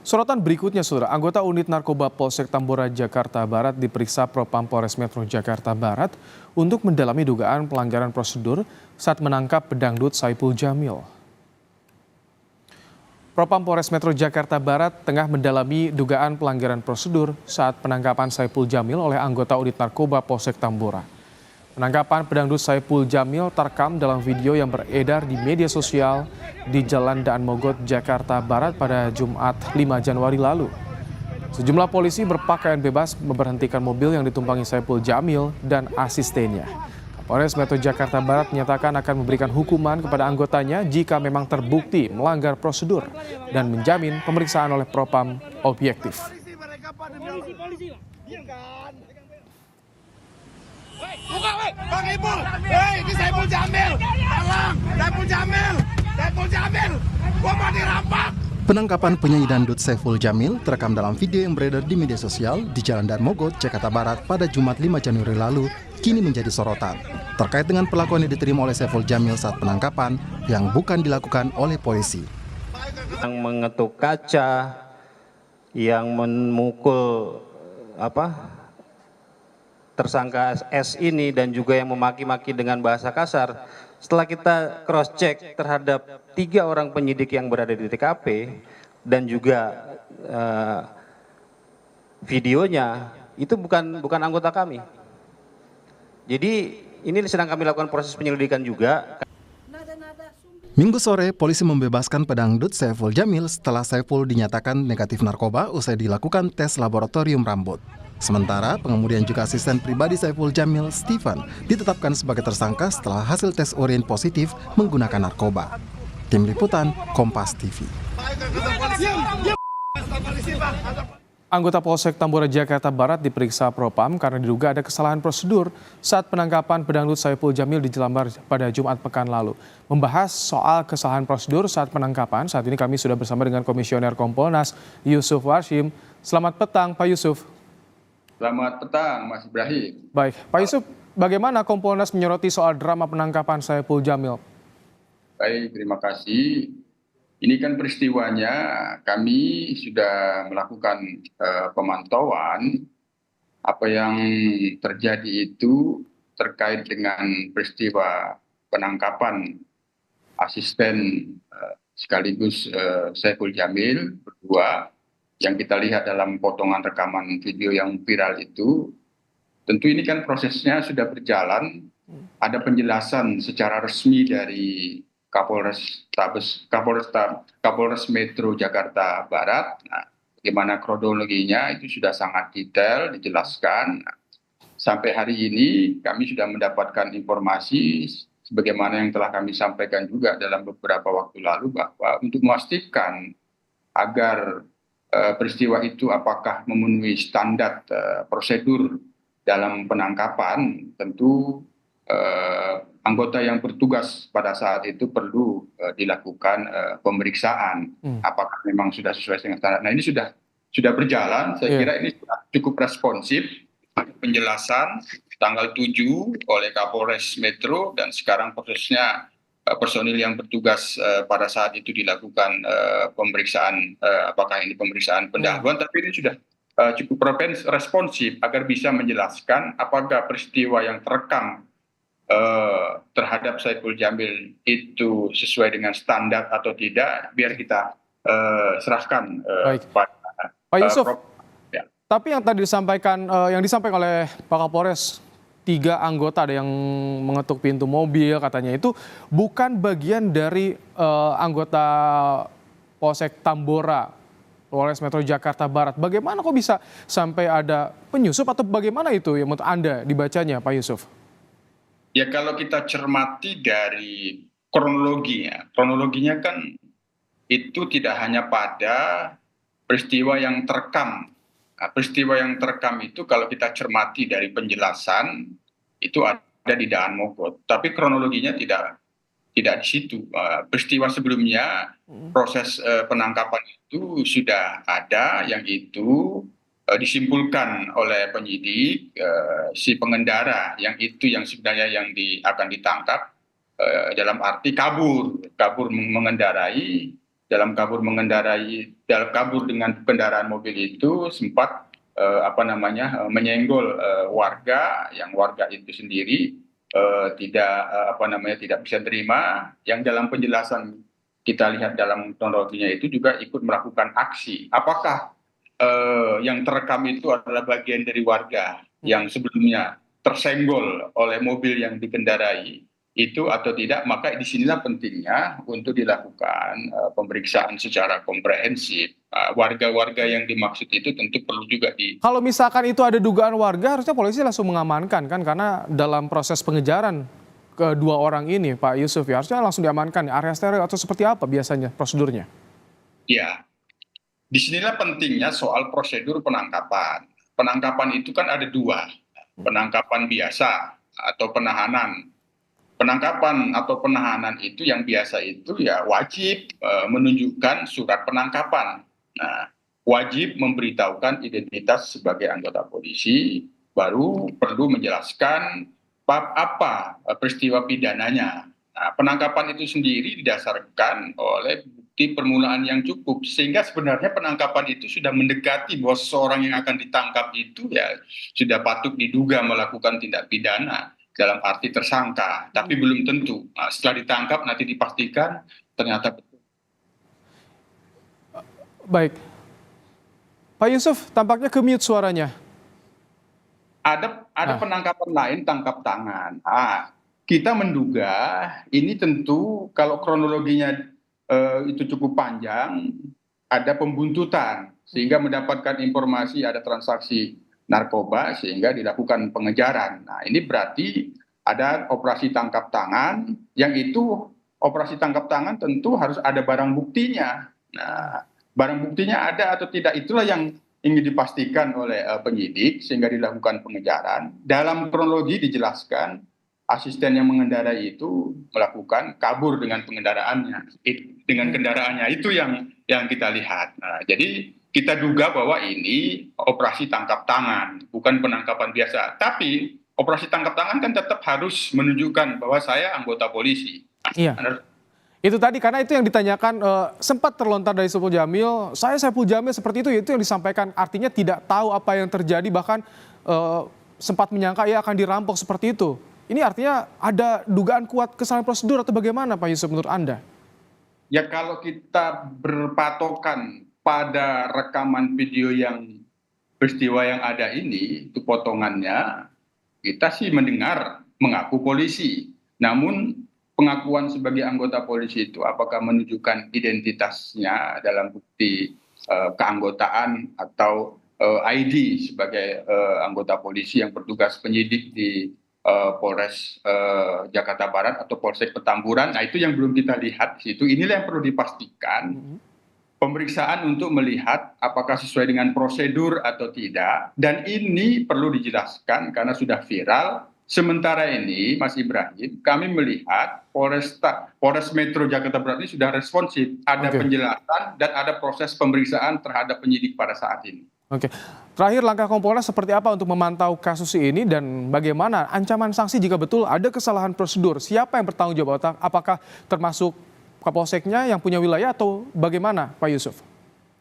Sorotan berikutnya, Saudara, anggota unit narkoba Polsek Tambora, Jakarta Barat diperiksa Propam Polres Metro Jakarta Barat untuk mendalami dugaan pelanggaran prosedur saat menangkap pedangdut Saipul Jamil. Propam Polres Metro Jakarta Barat tengah mendalami dugaan pelanggaran prosedur saat penangkapan Saipul Jamil oleh anggota unit narkoba Polsek Tambora. Penangkapan pedangdut Saipul Jamil terekam dalam video yang beredar di media sosial di Jalan Daan Mogot, Jakarta Barat pada Jumat 5 Januari lalu. Sejumlah polisi berpakaian bebas memberhentikan mobil yang ditumpangi Saipul Jamil dan asistennya. Kapolres Metro Jakarta Barat menyatakan akan memberikan hukuman kepada anggotanya jika memang terbukti melanggar prosedur dan menjamin pemeriksaan oleh Propam objektif. Bang Ipul, ini Saipul Jamil, tolong, Saipul Jamil, gua mau dirampak. Penangkapan penyanyi dangdut Saipul Jamil terekam dalam video yang beredar di media sosial di Jalan Daan Mogot, Jakarta Barat pada Jumat 5 Januari lalu kini menjadi sorotan terkait dengan perlakuan yang diterima oleh Saipul Jamil saat penangkapan yang bukan dilakukan oleh polisi. Yang mengetuk kaca, yang memukul tersangka S ini dan juga yang memaki-maki dengan bahasa kasar. Setelah kita cross check terhadap 3 orang penyidik yang berada di TKP dan juga videonya itu bukan anggota kami. Jadi ini sedang kami lakukan proses penyelidikan juga. Minggu sore, polisi membebaskan pedangdut Saipul Jamil setelah Saipul dinyatakan negatif narkoba usai dilakukan tes laboratorium rambut. Sementara pengemudi yang juga asisten pribadi Saipul Jamil, Stephen, ditetapkan sebagai tersangka setelah hasil tes urin positif menggunakan narkoba. Tim Liputan, Kompas TV. Anggota Polsek Tambora, Jakarta Barat diperiksa Propam karena diduga ada kesalahan prosedur saat penangkapan pedangdut Saipul Jamil di Jelambar pada Jumat pekan lalu. Membahas soal kesalahan prosedur saat penangkapan, saat ini kami sudah bersama dengan Komisioner Kompolnas Yusuf Warshim. Selamat petang, Pak Yusuf. Selamat petang, Mas Ibrahim. Baik, Pak Yusuf, bagaimana Kompolnas menyoroti soal drama penangkapan Saipul Jamil? Baik, terima kasih. Ini kan peristiwanya kami sudah melakukan pemantauan apa yang terjadi itu terkait dengan peristiwa penangkapan asisten sekaligus Saipul Jamil berdua yang kita lihat dalam potongan rekaman video yang viral itu. Tentu ini kan prosesnya sudah berjalan, ada penjelasan secara resmi dari Kapolres Metro Jakarta Barat. Nah, bagaimana kronologinya itu sudah sangat detail dijelaskan. Sampai hari ini kami sudah mendapatkan informasi sebagaimana yang telah kami sampaikan juga dalam beberapa waktu lalu bahwa untuk memastikan agar peristiwa itu apakah memenuhi standar prosedur dalam penangkapan, tentu anggota yang bertugas pada saat itu perlu dilakukan pemeriksaan apakah memang sudah sesuai dengan standar. Nah, ini sudah berjalan, saya kira ini cukup responsif, penjelasan tanggal 7 oleh Kapolres Metro dan sekarang prosesnya personil yang bertugas pada saat itu dilakukan pemeriksaan, apakah ini pemeriksaan pendahuluan, tapi ini sudah cukup responsif agar bisa menjelaskan apakah peristiwa yang terekam terhadap Saipul Jamil itu sesuai dengan standar atau tidak, biar kita serahkan Pak Yusuf. Ya. Tapi yang tadi disampaikan oleh Pak Kapolres, 3 anggota ada yang mengetuk pintu mobil katanya itu bukan bagian dari anggota Polsek Tambora, Polres Metro Jakarta Barat. Bagaimana kok bisa sampai ada penyusup atau bagaimana itu yang menurut Anda dibacanya, Pak Yusuf? Ya, kalau kita cermati dari kronologinya kan itu tidak hanya pada peristiwa yang terekam. Nah, peristiwa yang terekam itu kalau kita cermati dari penjelasan itu ada di Daan Mogot, tapi kronologinya tidak di situ. Peristiwa sebelumnya proses penangkapan itu sudah ada, yang itu disimpulkan oleh penyidik si pengendara yang sebenarnya yang akan ditangkap dalam arti kabur mengendarai. Dalam kabur mengendarai dalam kabur dengan kendaraan mobil itu sempat menyenggol warga, yang warga itu sendiri tidak bisa terima, yang dalam penjelasan kita lihat dalam kronologinya itu juga ikut melakukan aksi. Apakah yang terekam itu adalah bagian dari warga yang sebelumnya tersenggol oleh mobil yang dikendarai itu atau tidak, maka disinilah pentingnya untuk dilakukan pemeriksaan secara komprehensif. Warga-warga yang dimaksud itu tentu perlu juga Kalau misalkan itu ada dugaan warga, harusnya polisi langsung mengamankan kan, karena dalam proses pengejaran kedua orang ini, Pak Yusuf, ya harusnya langsung diamankan, area steril atau seperti apa biasanya prosedurnya? Ya, disinilah pentingnya soal prosedur penangkapan. Penangkapan itu kan ada dua, penangkapan biasa atau penahanan. Penangkapan atau penahanan itu yang biasa itu ya wajib menunjukkan surat penangkapan. Nah, wajib memberitahukan identitas sebagai anggota polisi, baru perlu menjelaskan apa peristiwa pidananya. Nah, penangkapan itu sendiri didasarkan oleh bukti permulaan yang cukup, sehingga sebenarnya penangkapan itu sudah mendekati bahwa seseorang yang akan ditangkap itu ya sudah patut diduga melakukan tindak pidana dalam arti tersangka, tapi belum tentu. Nah, setelah ditangkap nanti dipastikan ternyata betul. Baik, Pak Yusuf, tampaknya ke-mute suaranya. Ada penangkapan lain, tangkap tangan. Kita menduga ini tentu kalau kronologinya itu cukup panjang, ada pembuntutan sehingga mendapatkan informasi ada transaksi narkoba sehingga dilakukan pengejaran. Nah, ini berarti ada operasi tangkap tangan, yang itu operasi tangkap tangan tentu harus ada barang buktinya. Nah, barang buktinya ada atau tidak, itulah yang ingin dipastikan oleh penyidik sehingga dilakukan pengejaran. Dalam kronologi dijelaskan asisten yang mengendarai itu melakukan kabur dengan kendaraannya, itu yang kita lihat. Nah, jadi kita duga bahwa ini operasi tangkap tangan, bukan penangkapan biasa. Tapi operasi tangkap tangan kan tetap harus menunjukkan bahwa saya anggota polisi. Iya. Itu tadi, karena itu yang ditanyakan, sempat terlontar dari Saiful Jamil, saya Saiful Jamil seperti itu yang disampaikan, artinya tidak tahu apa yang terjadi, bahkan sempat menyangka ia akan dirampok seperti itu. Ini artinya ada dugaan kuat kesalahan prosedur atau bagaimana, Pak Yusuf, menurut Anda? Ya, kalau kita berpatokan pada rekaman video yang peristiwa yang ada ini, itu potongannya, kita sih mendengar mengaku polisi. Namun pengakuan sebagai anggota polisi itu apakah menunjukkan identitasnya dalam bukti keanggotaan atau ID sebagai anggota polisi yang bertugas penyidik di Polres Jakarta Barat atau Polsek Petamburan. Nah, itu yang belum kita lihat di situ. Inilah yang perlu dipastikan. Pemeriksaan untuk melihat apakah sesuai dengan prosedur atau tidak, dan ini perlu dijelaskan karena sudah viral. Sementara ini, Mas Ibrahim, kami melihat Polres Metro Jakarta Barat ini sudah responsif, ada penjelasan dan ada proses pemeriksaan terhadap penyidik pada saat ini. Oke, terakhir langkah Kompolnas seperti apa untuk memantau kasus ini dan bagaimana ancaman sanksi jika betul ada kesalahan prosedur? Siapa yang bertanggung jawab? Apakah termasuk Kapolseknya yang punya wilayah atau bagaimana, Pak Yusuf?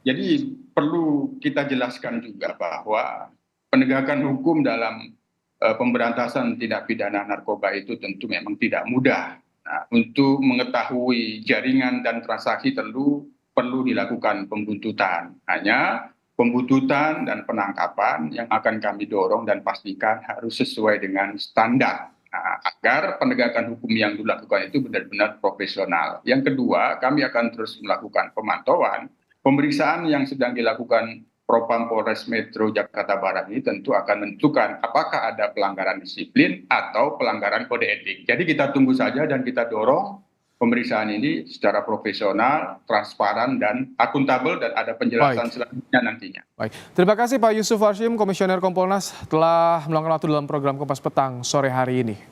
Jadi perlu kita jelaskan juga bahwa penegakan hukum dalam pemberantasan tindak pidana narkoba itu tentu memang tidak mudah. Nah, untuk mengetahui jaringan dan transaksi perlu dilakukan pembuntutan. Hanya pembuntutan dan penangkapan yang akan kami dorong dan pastikan harus sesuai dengan standar. Nah, agar penegakan hukum yang dilakukan itu benar-benar profesional. Yang kedua, kami akan terus melakukan pemantauan. Pemeriksaan yang sedang dilakukan Propam Polres Metro Jakarta Barat ini tentu akan menentukan apakah ada pelanggaran disiplin atau pelanggaran kode etik. Jadi kita tunggu saja dan kita dorong pemeriksaan ini secara profesional, transparan, dan akuntabel, dan ada penjelasan selanjutnya nantinya. Baik, terima kasih Pak Yusuf Warshim, Komisioner Kompolnas, telah meluangkan waktu dalam program Kompas Petang sore hari ini.